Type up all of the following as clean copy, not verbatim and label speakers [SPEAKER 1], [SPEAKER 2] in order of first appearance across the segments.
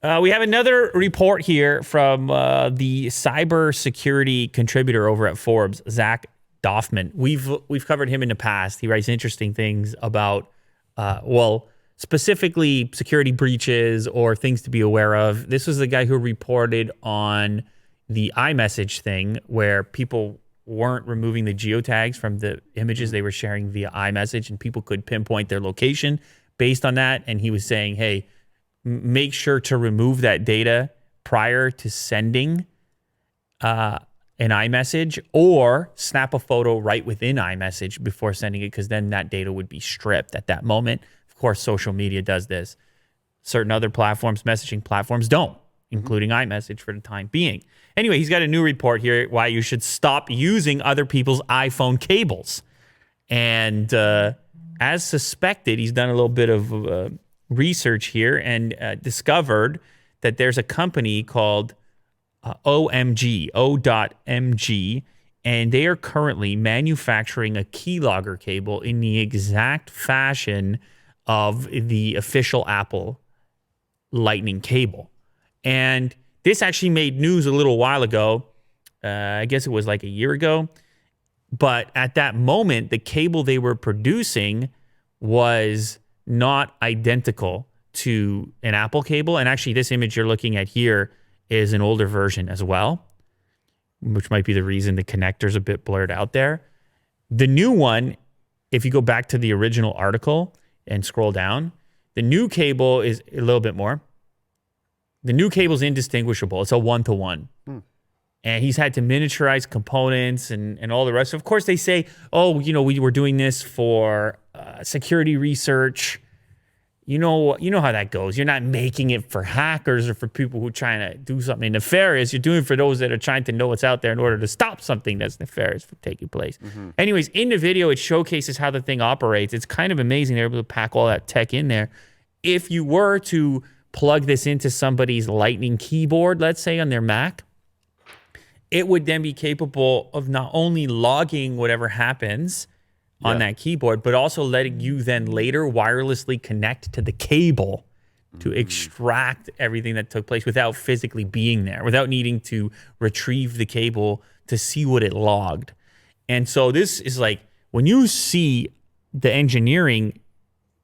[SPEAKER 1] We have another report here from the cybersecurity contributor over at Forbes, Zach Doffman. We've covered him in the past. He writes interesting things about, specifically security breaches or things to be aware of. This was the guy who reported on the iMessage thing where people weren't removing the geotags from the images they were sharing via iMessage, and people could pinpoint their location based on that. And he was saying, hey, make sure to remove that data prior to sending an iMessage, or snap a photo right within iMessage before sending it, because then that data would be stripped at that moment. Of course, social media does this. Certain other platforms, messaging platforms, don't, including iMessage for the time being. Anyway, he's got a new report here why you should stop using other people's iPhone cables. And as suspected, he's done a little bit of research here and discovered that there's a company called OMG, O.MG, and they are currently manufacturing a keylogger cable in the exact fashion of the official Apple Lightning cable. And this actually made news a little while ago. I guess it was like a year ago. But at that moment, the cable they were producing was not identical to an Apple cable. And actually, this image you're looking at here is an older version as well, which might be the reason the connector's a bit blurred out there. The new one, if you go back to the original article and scroll down, the new cable is a little bit more. The new cable is indistinguishable. It's a one-to-one. And he's had to miniaturize components and all the rest. Of course, they say, we were doing this for security research. You know how that goes. You're not making it for hackers or for people who are trying to do something nefarious. You're doing it for those that are trying to know what's out there in order to stop something that's nefarious from taking place. Anyways, in the video, it showcases how the thing operates. It's kind of amazing they're able to pack all that tech in there. If you were to plug this into somebody's Lightning keyboard, let's say on their Mac, it would then be capable of not only logging whatever happens on that keyboard, but also letting you then later wirelessly connect to the cable to extract everything that took place without physically being there, without needing to retrieve the cable to see what it logged. And so this is like, when you see the engineering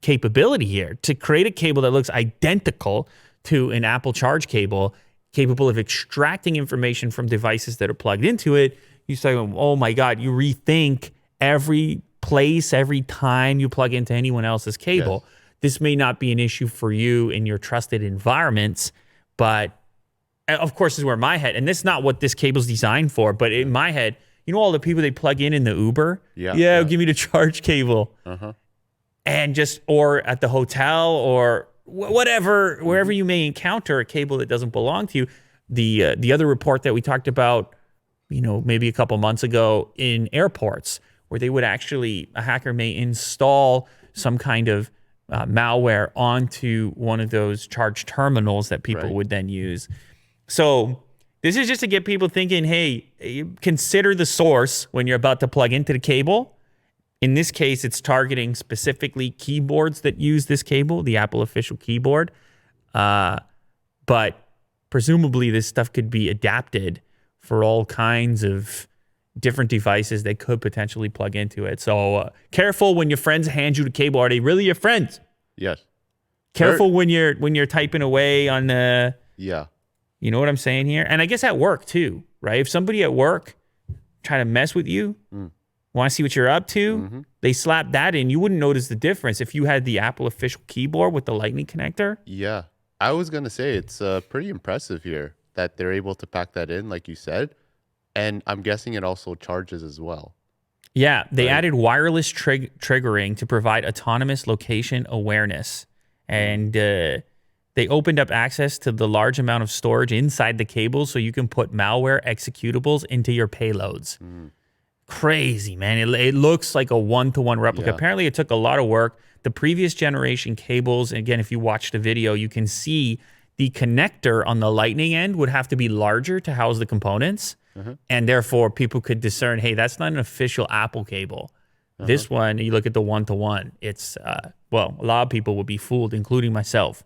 [SPEAKER 1] capability here to create a cable that looks identical to an Apple Charge cable, capable of extracting information from devices that are plugged into it, you say, oh my God, you rethink every place, every time you plug into anyone else's cable. Yes. This may not be an issue for you in your trusted environments, but of course, this is where my head, and this is not what this cable's designed for, but in my head, all the people they plug in the Uber? Yeah. Give me the charge cable. And or at the hotel or whatever, wherever you may encounter a cable that doesn't belong to you. The other report that we talked about, maybe a couple months ago in airports, where they would actually, a hacker may install some kind of malware onto one of those charge terminals that people would then use. So this is just to get people thinking, hey, consider the source when you're about to plug into the cable. In this case, it's targeting specifically keyboards that use this cable, the Apple official keyboard. But presumably this stuff could be adapted for all kinds of different devices that could potentially plug into it. So careful when your friends hand you the cable. Are they really your friends?
[SPEAKER 2] Yes.
[SPEAKER 1] Careful when you're typing away on the...
[SPEAKER 2] Yeah.
[SPEAKER 1] You know what I'm saying here? And I guess at work too, right? If somebody at work try to mess with you, want to see what you're up to, they slap that in. You wouldn't notice the difference if you had the Apple official keyboard with the Lightning connector.
[SPEAKER 2] Yeah. I was going to say it's pretty impressive here that they're able to pack that in, like you said. And I'm guessing it also charges as well.
[SPEAKER 1] Yeah, they added wireless triggering to provide autonomous location awareness. And they opened up access to the large amount of storage inside the cable so you can put malware executables into your payloads. Crazy, man. It looks like a one-to-one replica. Apparently, it took a lot of work. The previous generation cables, and again, if you watch the video, you can see the connector on the Lightning end would have to be larger to house the components. And therefore, people could discern, hey, that's not an official Apple cable. This one, you look at the one-to-one, it's, a lot of people would be fooled, including myself.